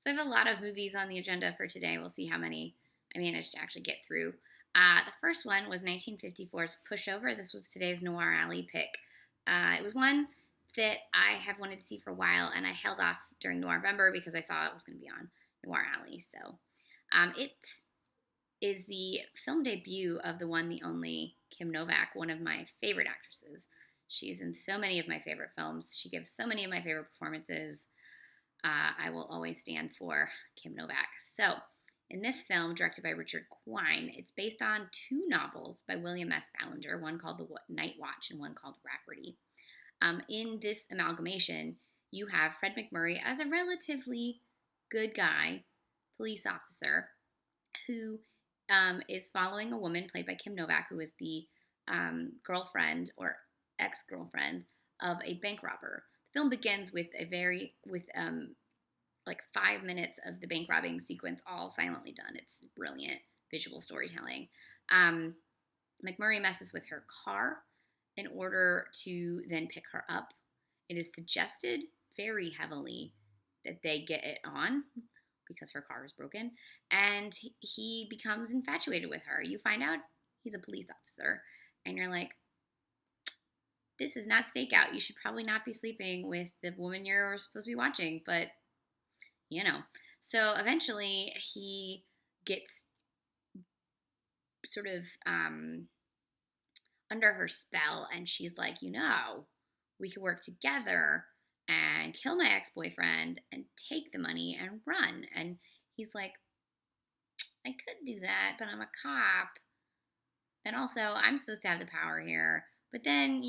So I have a lot of movies on the agenda for today. We'll see how many I managed to actually get through. The first one was 1954's Pushover. This was today's Noir Alley pick. It was one that I have wanted to see for a while, and I held off during November because I saw it was going to be on Noir Alley. So it is the film debut of the one, the only Kim Novak, one of my favorite actresses. She's in so many of my favorite films. She gives so many of my favorite performances. I will always stand for Kim Novak. So, in this film, directed by Richard Quine, it's based on two novels by William S. Ballinger, one called The Night Watch and one called Rafferty. In this amalgamation, you have Fred MacMurray as a relatively good guy, police officer, who is following a woman played by Kim Novak, who is the girlfriend or ex-girlfriend of a bank robber. The film begins with like 5 minutes of the bank robbing sequence all silently done. It's brilliant visual storytelling. MacMurray messes with her car in order to then pick her up. It is suggested very heavily that they get it on because her car is broken, and he becomes infatuated with her. You find out he's a police officer, and you're like, this is not Stakeout. You should probably not be sleeping with the woman you're supposed to be watching, but you know. So eventually he gets sort of under her spell, and she's like, we could work together and kill my ex-boyfriend and take the money and run. And he's like, I could do that, but I'm a cop. And also, I'm supposed to have the power here. But then,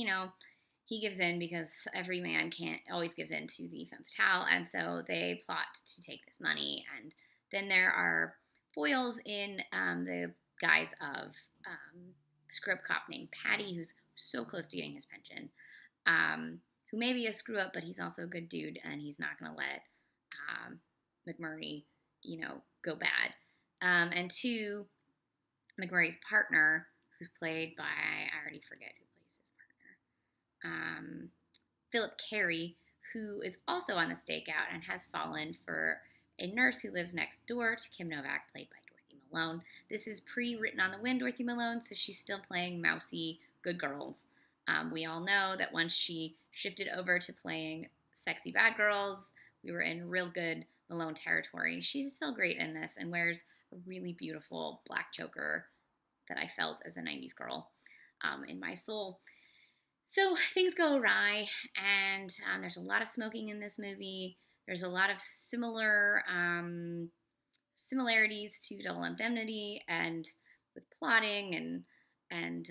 he gives in because every man can't always gives in to the femme fatale. And so they plot to take this money. And then there are foils in the guise of a scrub cop named Patty, who's so close to getting his pension, who may be a screw up, but he's also a good dude, and he's not going to let MacMurray, go bad. And two, MacMurray's partner, who's played by, I already forget who plays his partner, Philip Carey, who is also on the Stakeout and has fallen for a nurse who lives next door to Kim Novak, played by Dorothy Malone. This is pre-Written on the Wind Dorothy Malone, so she's still playing mousy good girls. We all know that once she shifted over to playing sexy bad girls, we were in real good Malone territory. She's still great in this and wears a really beautiful black choker that I felt as a 90s girl in my soul. So things go awry, and there's a lot of smoking in this movie. There's a lot of similarities to Double Indemnity, and with plotting and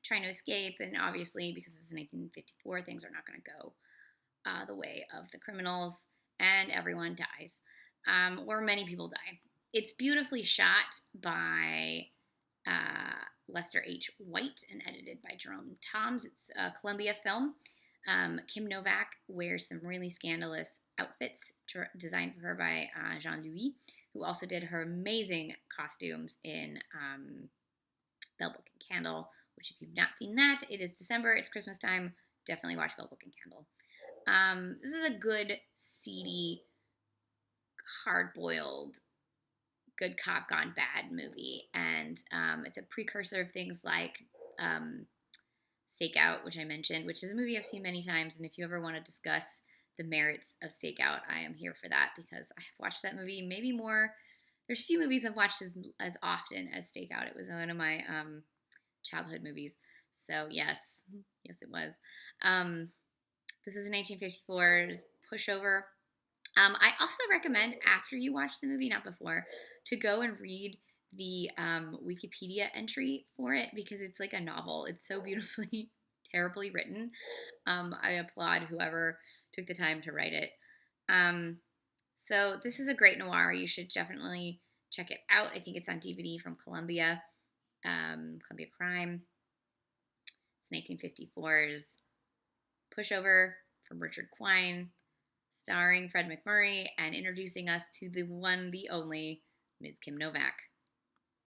trying to escape. And obviously, because it's 1954, things are not going to go the way of the criminals, and everyone dies, or many people die. It's beautifully shot by Lester H. White and edited by Jerome Toms. It's a Columbia film. Kim Novak wears some really scandalous outfits designed for her by Jean-Louis, who also did her amazing costumes in Bell Book and Candle, which if you've not seen that, it is December, it's Christmas time, definitely watch Bell Book and Candle. This is a good, seedy, hard-boiled, good cop gone bad movie, and it's a precursor of things like Stakeout, which I mentioned, which is a movie I've seen many times, and if you ever want to discuss the merits of Stakeout, I am here for that, because I have watched that movie maybe more. There's few movies I've watched as often as Stakeout. It was one of my childhood movies, so yes it was. This is 1954's Pushover. I also recommend, after you watch the movie, not before, to go and read the Wikipedia entry for it, because it's like a novel. It's so beautifully, terribly written. I applaud whoever took the time to write it. So this is a great noir. You should definitely check it out. I think it's on DVD from Columbia Crime. It's 1954's Pushover from Richard Quine, starring Fred MacMurray and introducing us to the one, the only Ms. Kim Novak.